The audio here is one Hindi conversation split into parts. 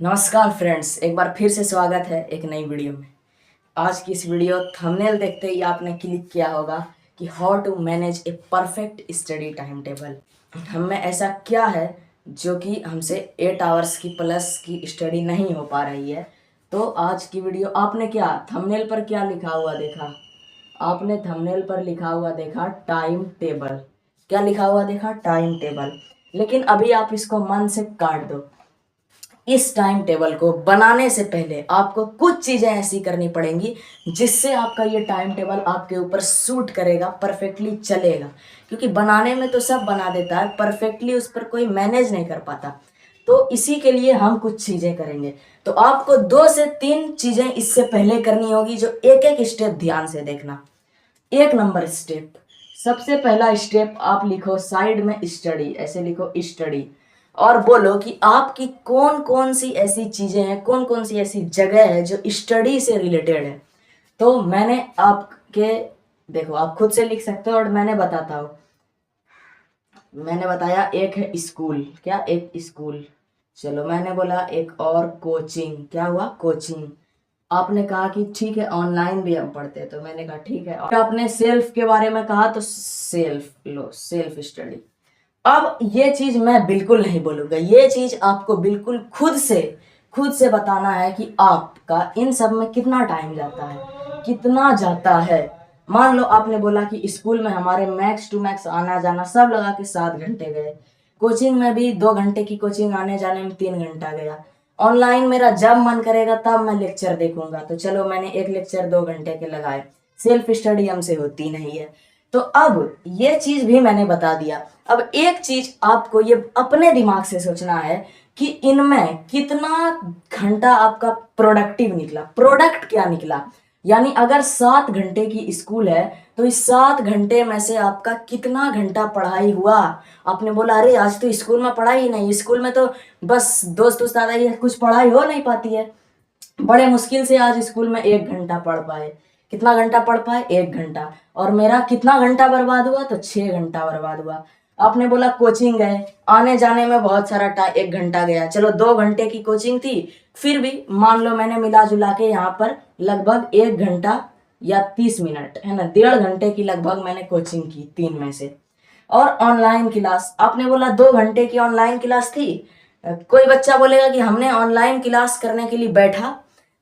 नमस्कार फ्रेंड्स, एक बार फिर से स्वागत है एक नई वीडियो में। आज की इस वीडियो थंबनेल देखते ही आपने क्लिक किया होगा कि how to manage a perfect study time table. हम में ऐसा क्या है जो कि हमसे 8 आवर्स की प्लस की स्टडी नहीं हो पा रही है। तो आज की वीडियो आपने क्या थंबनेल पर क्या लिखा हुआ देखा? आपने थंबनेल पर लिखा हुआ देखा टाइम टेबल। क्या लिखा हुआ देखा? Time table. लेकिन अभी आप इसको मन से काट दो। इस टाइम टेबल को बनाने से पहले आपको कुछ चीजें ऐसी करनी पड़ेंगी जिससे आपका ये टाइम टेबल आपके ऊपर सूट करेगा, परफेक्टली चलेगा। क्योंकि बनाने में तो सब बना देता है, परफेक्टली उस पर कोई मैनेज नहीं कर पाता। तो इसी के लिए हम कुछ चीजें करेंगे। तो आपको 2 से 3 चीजें इससे पहले करनी होगी, जो एक एक स्टेप ध्यान से देखना। 1 नंबर स्टेप, सबसे पहला स्टेप आप लिखो साइड में स्टडी, ऐसे लिखो स्टडी। और बोलो कि आपकी कौन कौन सी ऐसी चीजें हैं, कौन कौन सी ऐसी जगह है जो स्टडी से रिलेटेड है। तो मैंने आपके, देखो आप खुद से लिख सकते हो और मैंने बताता हूँ। मैंने बताया एक है स्कूल, क्या एक स्कूल। चलो मैंने बोला एक और कोचिंग, क्या हुआ? कोचिंग। आपने कहा कि ठीक है ऑनलाइन भी हम पढ़ते हैं, तो मैंने कहा ठीक है। और आपने सेल्फ के बारे में कहा तो सेल्फ लो, सेल्फ स्टडी। अब ये चीज मैं बिल्कुल नहीं बोलूंगा, ये चीज आपको बिल्कुल खुद से बताना है कि आपका इन सब में कितना टाइम जाता है, कितना जाता है। मान लो आपने बोला कि स्कूल में हमारे मैक्स टू मैक्स आना जाना सब लगा के 7 घंटे गए, कोचिंग में भी 2 घंटे की कोचिंग आने जाने में 3 घंटा गया। ऑनलाइन मेरा जब मन करेगा तब मैं लेक्चर देखूंगा, तो चलो मैंने एक लेक्चर 2 घंटे के लगाए। सेल्फ स्टडी हमसे होती नहीं है। तो अब ये चीज भी मैंने बता दिया। अब एक चीज आपको ये अपने दिमाग से सोचना है कि इनमें कितना घंटा आपका प्रोडक्टिव निकला, प्रोडक्ट क्या निकला। यानी अगर 7 घंटे की स्कूल है तो इस 7 घंटे में से आपका कितना घंटा पढ़ाई हुआ। आपने बोला अरे आज तो स्कूल में पढ़ाई ही नहीं, स्कूल में तो बस दोस्त दोस्त आता ही है, कुछ पढ़ाई हो नहीं पाती है। बड़े मुश्किल से आज स्कूल में 1 घंटा पढ़ पाए। कितना घंटा पढ़ पाए? 1 घंटा। और मेरा कितना घंटा बर्बाद हुआ? तो 6 घंटा बर्बाद हुआ। आपने बोला कोचिंग गए, आने जाने में बहुत सारा टाइम, 1 घंटा गया। चलो 2 घंटे की कोचिंग थी, फिर भी मान लो मैंने मिला जुला के यहाँ पर लगभग 1 घंटा या 30 मिनट, है ना, 1.5 घंटे की लगभग मैंने कोचिंग की 3 में से। और ऑनलाइन क्लास, आपने बोला 2 घंटे की ऑनलाइन क्लास थी। कोई बच्चा बोलेगा कि हमने ऑनलाइन क्लास करने के लिए बैठा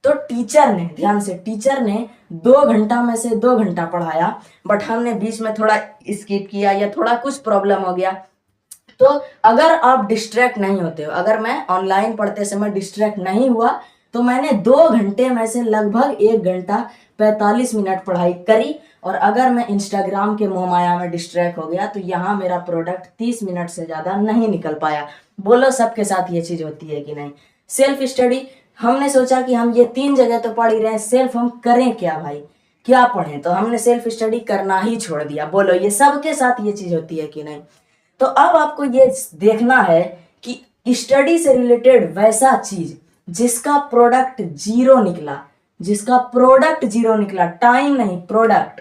तो टीचर ने, ध्यान से, टीचर ने 2 घंटा में से 2 घंटा पढ़ाया, बट हमने बीच में थोड़ा स्किप किया या थोड़ा कुछ प्रॉब्लम हो गया। तो अगर आप डिस्ट्रैक्ट नहीं होते हो, अगर मैं ऑनलाइन पढ़ते समय डिस्ट्रैक्ट नहीं हुआ, तो मैंने 2 घंटे में से लगभग 1 घंटा 45 मिनट पढ़ाई करी। और अगर मैं इंस्टाग्राम के मोह माया में डिस्ट्रैक्ट हो गया तो यहाँ मेरा प्रोडक्ट 30 मिनट से ज्यादा नहीं निकल पाया। बोलो सबके साथ ये चीज होती है कि नहीं? सेल्फ स्टडी, हमने सोचा कि हम ये 3 जगह तो पढ़ ही रहे हैं, सेल्फ हम करें क्या भाई, क्या पढ़ें? तो हमने सेल्फ स्टडी करना ही छोड़ दिया। बोलो ये सबके साथ ये चीज होती है कि नहीं? तो अब आपको ये देखना है कि स्टडी से रिलेटेड वैसा चीज जिसका प्रोडक्ट जीरो निकला, जिसका प्रोडक्ट जीरो निकला, टाइम नहीं प्रोडक्ट।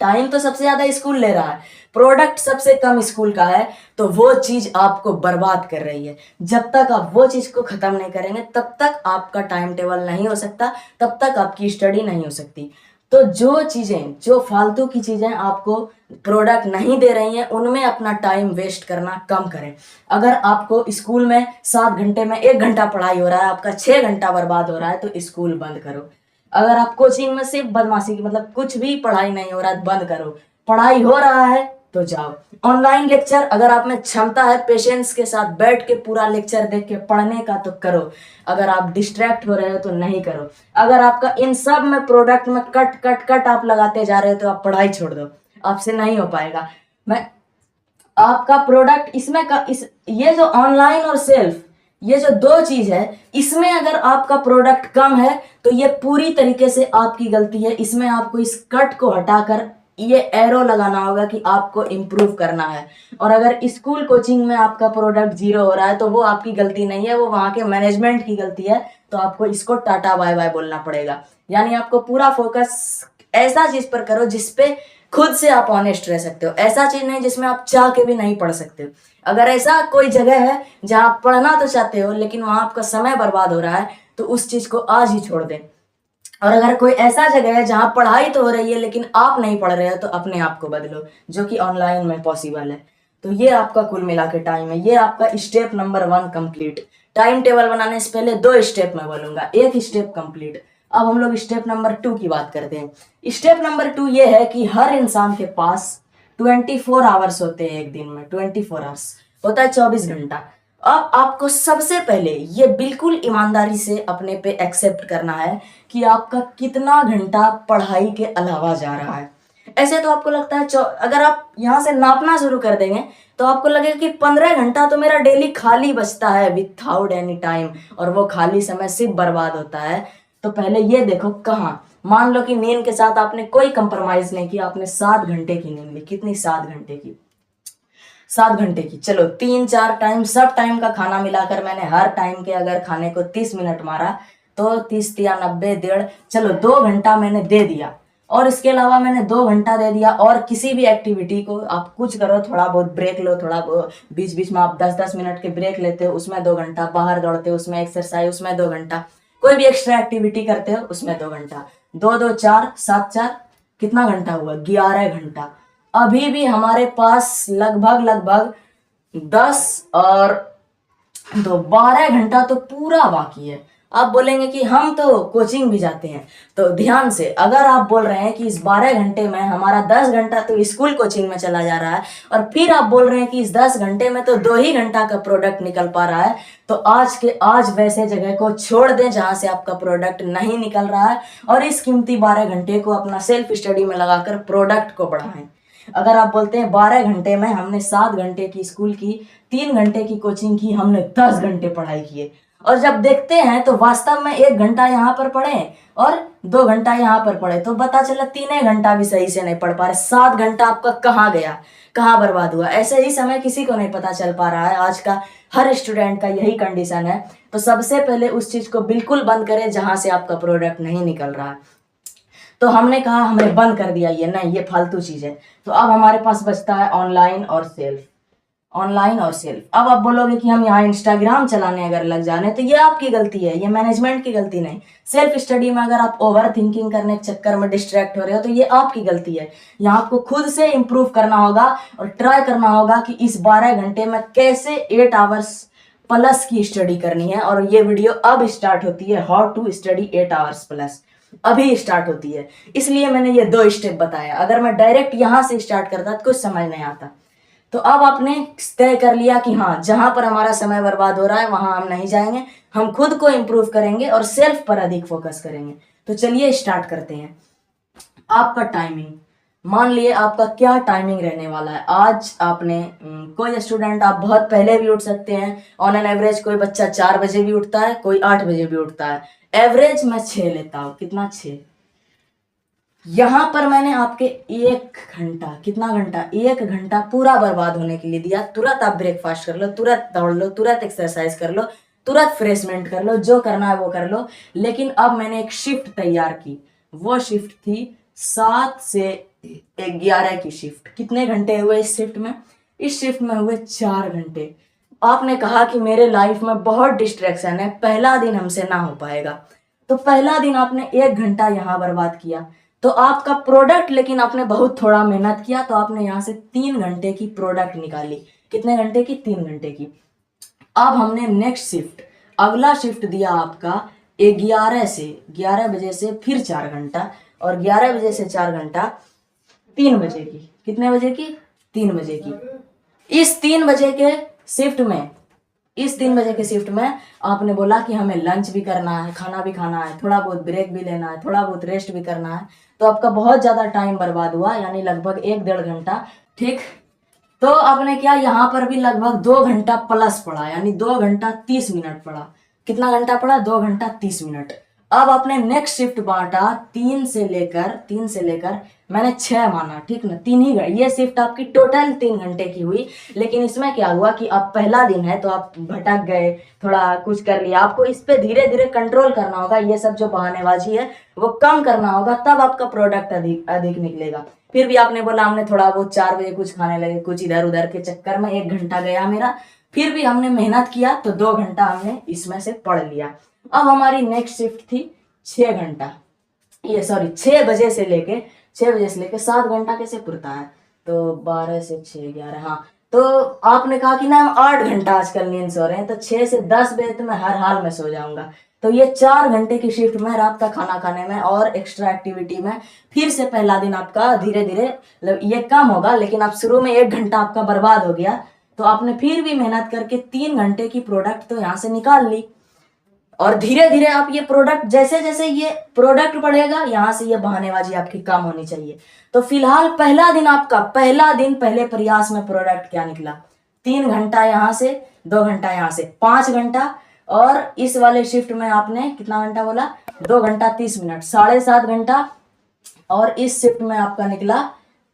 टाइम तो सबसे ज्यादा स्कूल ले रहा है, प्रोडक्ट सबसे कम स्कूल का है, तो वो चीज आपको बर्बाद कर रही है। जब तक आप वो चीज को खत्म नहीं करेंगे तब तक आपका टाइम टेबल नहीं हो सकता, तब तक आपकी स्टडी नहीं हो सकती। तो जो चीजें, जो फालतू की चीजें आपको प्रोडक्ट नहीं दे रही हैं, उनमें अपना टाइम वेस्ट करना कम करें। अगर आपको स्कूल में 7 घंटे में 1 घंटा पढ़ाई हो रहा है, आपका 6 घंटा बर्बाद हो रहा है, तो स्कूल बंद करो। अगर आप कोचिंग में सिर्फ बदमाशी की, मतलब कुछ भी पढ़ाई नहीं हो रहा है, बंद करो। पढ़ाई हो रहा है तो जाओ। ऑनलाइन लेक्चर, अगर आप में क्षमता है पेशेंस के साथ बैठ के पूरा लेक्चर देख के पढ़ने का तो करो। अगर आप डिस्ट्रैक्ट हो रहे हो तो नहीं करो। अगर आपका इन सब में प्रोडक्ट में कट कट कट आप लगाते जा रहे हो तो आप पढ़ाई छोड़ दो, आपसे नहीं हो पाएगा। मैं आपका प्रोडक्ट इसमें का इस ये जो ऑनलाइन और सेल्फ, ये जो 2 चीज है, इसमें अगर आपका प्रोडक्ट कम है तो ये पूरी तरीके से आपकी गलती है। इसमें आपको इस कट को हटाकर ये एरो लगाना होगा कि आपको इंप्रूव करना है। और अगर स्कूल कोचिंग में आपका प्रोडक्ट जीरो हो रहा है तो वो आपकी गलती नहीं है, वो वहां के मैनेजमेंट की गलती है। तो आपको इसको टाटा बाय बाय बोलना पड़ेगा। यानी आपको पूरा फोकस ऐसा चीज पर करो जिसपे खुद से आप ऑनेस्ट रह सकते हो। ऐसा चीज नहीं जिसमें आप चाह के भी नहीं पढ़ सकते हो। अगर ऐसा कोई जगह है जहां आप पढ़ना तो चाहते हो लेकिन वहां आपका समय बर्बाद हो रहा है, तो उस चीज को आज ही छोड़ दें। और अगर कोई ऐसा जगह है जहां पढ़ाई तो हो रही है लेकिन आप नहीं पढ़ रहे हो, तो अपने आप को बदलो, जो कि ऑनलाइन में पॉसिबल है। तो ये आपका कुल मिला के टाइम है। ये आपका step number 1 complete. Time table बनाने से पहले 2 स्टेप मैं बोलूंगा, एक स्टेप कंप्लीट। अब हम लोग स्टेप नंबर 2 की बात करते हैं। स्टेप नंबर 2 ये है कि हर इंसान के पास 24 आवर्स होते हैं एक दिन में। 24 आवर्स होता है 24 घंटा। अब आपको सबसे पहले ये बिल्कुल ईमानदारी से अपने पे एक्सेप्ट करना है कि आपका कितना घंटा पढ़ाई के अलावा जा रहा है। ऐसे तो आपको लगता है अगर आप यहाँ से नापना शुरू कर देंगे तो आपको लगेगा कि 15 घंटा तो मेरा डेली खाली बचता है विथआउट एनी टाइम, और वो खाली समय सिर्फ बर्बाद होता है। तो पहले ये देखो कहाँ। मान लो कि नींद के साथ आपने कोई कंप्रोमाइज नहीं किया, आपने 7 घंटे की नींद ली। कितनी? 7 घंटे की। 7 घंटे की। चलो 3-4 टाइम सब टाइम का खाना मिलाकर मैंने हर टाइम के अगर खाने को 30 मिनट मारा तो 30 या 90 डेढ़, चलो 2 घंटा मैंने दे दिया। और इसके अलावा मैंने 2 घंटा दे दिया। और किसी भी एक्टिविटी को आप कुछ करो, थोड़ा बहुत ब्रेक लो, थोड़ा बहुत बीच बीच में आप 10-10 मिनट के ब्रेक लेते हो, उसमें 2 घंटा। बाहर दौड़ते हो उसमें एक्सरसाइज, उसमें 2 घंटा। कोई भी एक्स्ट्रा एक्टिविटी करते हो उसमें 2 घंटा। 2-2 4, 7-4 कितना घंटा हुआ? 11 घंटा। अभी भी हमारे पास लगभग 10 और 2 12 घंटा तो पूरा बाकी है। आप बोलेंगे कि हम तो कोचिंग भी जाते हैं। तो ध्यान से, अगर आप बोल रहे हैं कि इस 12 घंटे में हमारा 10 घंटा तो स्कूल कोचिंग में चला जा रहा है, और फिर आप बोल रहे हैं कि इस 10 घंटे में तो 2 ही घंटा का प्रोडक्ट निकल पा रहा है, तो आज के आज वैसे जगह को छोड़ दें जहां से आपका प्रोडक्ट नहीं निकल रहा है, और इस कीमती 12 घंटे को अपना सेल्फ स्टडी में लगाकर प्रोडक्ट को बढ़ाएं। अगर आप बोलते हैं 12 घंटे में हमने 7 घंटे की स्कूल की, 3 घंटे की कोचिंग की, हमने 10 घंटे पढ़ाई किए, और जब देखते हैं तो वास्तव में 1 घंटा यहाँ पर पढ़े और 2 घंटा यहाँ पर पढ़े, तो पता चला 3 घंटा भी सही से नहीं पढ़ पा रहे। 7 घंटा आपका कहाँ गया, कहाँ बर्बाद हुआ? ऐसे ही समय किसी को नहीं पता चल पा रहा है। आज का हर स्टूडेंट का यही कंडीशन है। तो सबसे पहले उस चीज को बिल्कुल बंद करें जहां से आपका प्रोडक्ट नहीं निकल रहा है। तो हमने कहा हमने बंद कर दिया, ये नहीं, ये फालतू चीज है। तो अब हमारे पास बचता है ऑनलाइन और सेल्फ। ऑनलाइन और सेल्फ। अब आप बोलोगे कि हम यहाँ इंस्टाग्राम चलाने अगर लग जाने, तो ये आपकी गलती है, ये मैनेजमेंट की गलती नहीं। सेल्फ स्टडी में अगर आप ओवर थिंकिंग करने के चक्कर में डिस्ट्रैक्ट हो रहे हो तो ये आपकी गलती है। यहाँ आपको खुद से इंप्रूव करना होगा और ट्राई करना होगा कि इस 12 घंटे में कैसे 8 आवर्स प्लस की स्टडी करनी है। और ये वीडियो अब स्टार्ट होती है, how to study 8 hours plus, अभी स्टार्ट होती है। इसलिए मैंने ये 2 स्टेप बताया। अगर मैं डायरेक्ट यहां से स्टार्ट करता तो कुछ समझ नहीं आता। तो अब आपने तय कर लिया कि हाँ, जहां पर हमारा समय बर्बाद हो रहा है वहां हम नहीं जाएंगे, हम खुद को इंप्रूव करेंगे और सेल्फ पर अधिक फोकस करेंगे। तो चलिए स्टार्ट करते हैं। आपका टाइमिंग, मान लिए आपका क्या टाइमिंग रहने वाला है। आज आपने कोई स्टूडेंट आप बहुत पहले भी उठ सकते हैं। ऑन एन एवरेज कोई बच्चा 4 बजे भी उठता है, कोई 8 बजे भी उठता है। एवरेज मैं 6 लेता हूँ। कितना? 6। यहां पर मैंने आपके 1 घंटा, कितना घंटा? 1 घंटा पूरा बर्बाद होने के लिए दिया। तुरंत आप ब्रेकफास्ट कर लो, तुरंत दौड़ लो, तुरंत एक्सरसाइज कर लो, तुरंत फ्रेशमेंट कर लो, जो करना है वो कर लो। लेकिन अब मैंने एक शिफ्ट तैयार की। वो शिफ्ट थी 7 से 11 की शिफ्ट। कितने घंटे हुए इस शिफ्ट में? इस शिफ्ट में हुए 4 घंटे। आपने कहा कि मेरे लाइफ में बहुत डिस्ट्रैक्शन है, पहला दिन हमसे ना हो पाएगा। तो पहला दिन आपने 1 घंटा यहाँ बर्बाद किया, तो आपका प्रोडक्ट, लेकिन आपने बहुत थोड़ा मेहनत किया तो आपने यहाँ से 3 घंटे की प्रोडक्ट निकाली। कितने घंटे की? 3 घंटे की। अब हमने नेक्स्ट शिफ्ट, अगला शिफ्ट दिया आपका 11 बजे से फिर 4 घंटा, और 11 बजे से 4 घंटा 3 बजे की। कितने बजे की? 3 बजे की। इस 3 बजे के शिफ्ट में, इस 3 बजे के शिफ्ट में आपने बोला कि हमें लंच भी करना है, खाना भी खाना है, थोड़ा बहुत ब्रेक भी लेना है, थोड़ा बहुत रेस्ट भी करना है। तो आपका बहुत ज्यादा टाइम बर्बाद हुआ, यानी लगभग 1-1.5 घंटा। ठीक। तो आपने क्या, यहाँ पर भी लगभग 2 घंटा प्लस पड़ा, यानी 2 घंटा 30 मिनट पड़ा। कितना घंटा पड़ा? 2 घंटा 30 मिनट। अब आपने नेक्स्ट शिफ्ट बांटा 3 से लेकर मैंने 6 माना, ठीक ना? 3 ही घंटे। ये शिफ्ट आपकी टोटल 3 घंटे की हुई। लेकिन इसमें क्या हुआ कि अब पहला दिन है तो आप भटक गए, थोड़ा कुछ कर लिया। आपको इस पे धीरे धीरे कंट्रोल करना होगा। ये सब जो बहानेबाजी है वो कम करना होगा, तब आपका प्रोडक्ट अधिक निकलेगा। फिर भी आपने बोला, हमने थोड़ा बहुत 4 बजे कुछ खाने लगे, कुछ इधर उधर के चक्कर में 1 घंटा गया मेरा। फिर भी हमने मेहनत किया तो 2 घंटा हमने इसमें से पढ़ लिया। अब हमारी नेक्स्ट शिफ्ट थी 6 घंटा, ये सॉरी 6 बजे से लेके 7 घंटा कैसे पुरता है, तो 12 से 6 11, हाँ। तो आपने कहा कि ना हम 8 घंटा आजकल नींद सो रहे हैं, तो 6 से 10 बजे तो मैं हर हाल में सो जाऊंगा। तो ये 4 घंटे की शिफ्ट में रात का खाना खाने में और एक्स्ट्रा एक्टिविटी में फिर से पहला दिन आपका धीरे धीरे ये कम होगा, लेकिन आप शुरू में 1 घंटा आपका बर्बाद हो गया। तो आपने फिर भी मेहनत करके 3 घंटे की प्रोडक्ट तो यहाँ से निकाल ली, और धीरे धीरे आप ये प्रोडक्ट, जैसे जैसे ये प्रोडक्ट बढ़ेगा, यहाँ से ये बहानेबाजी आपकी कम होनी चाहिए। तो फिलहाल पहला दिन आपका, पहला दिन पहले प्रयास में प्रोडक्ट क्या निकला, 3 घंटा यहाँ से, 2 घंटा यहाँ से, 5 घंटा। और इस वाले शिफ्ट में आपने कितना घंटा बोला, 2 घंटा 30 मिनट, 7.5 घंटा। और इस शिफ्ट में आपका निकला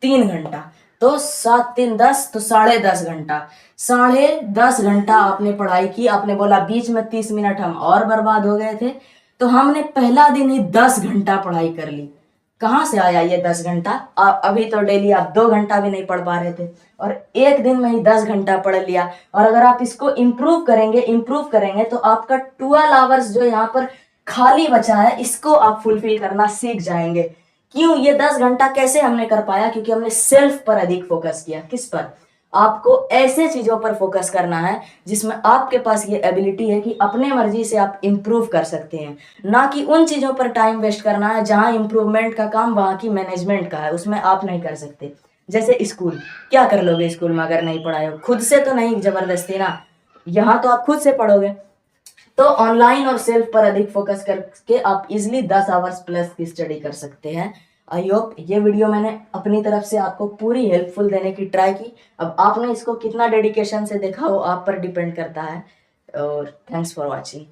3 घंटा, तो 7 3 10, तो 10.5 घंटा। 10.5 घंटा आपने पढ़ाई की। आपने बोला बीच में 30 मिनट हम और बर्बाद हो गए थे, तो हमने पहला दिन ही 10 घंटा पढ़ाई कर ली। कहाँ से आया ये 10 घंटा? अभी तो डेली आप 2 घंटा भी नहीं पढ़ पा रहे थे, और एक दिन में ही 10 घंटा पढ़ लिया। और अगर आप इसको इम्प्रूव करेंगे तो आपका 12 आवर्स जो यहाँ पर खाली बचा है, इसको आप फुलफिल करना सीख जाएंगे। क्यों? ये 10 घंटा कैसे हमने कर पाया? क्योंकि हमने सेल्फ पर अधिक फोकस किया। किस पर? आपको ऐसे चीजों पर फोकस करना है जिसमें आपके पास ये एबिलिटी है कि अपने मर्जी से आप इंप्रूव कर सकते हैं, ना कि उन चीजों पर टाइम वेस्ट करना है जहां इंप्रूवमेंट का काम वहां की मैनेजमेंट का है, उसमें आप नहीं कर सकते। जैसे स्कूल, क्या कर लोगे स्कूल में अगर नहीं पढ़ाए हो? खुद से तो नहीं, जबरदस्ती ना। यहाँ तो आप खुद से पढ़ोगे। तो ऑनलाइन और सेल्फ पर अधिक फोकस करके आप इजिली 10 आवर्स प्लस की स्टडी कर सकते हैं। आई होप ये वीडियो मैंने अपनी तरफ से आपको पूरी हेल्पफुल देने की ट्राई की। अब आपने इसको कितना डेडिकेशन से देखा वो आप पर डिपेंड करता है। और थैंक्स फॉर वॉचिंग।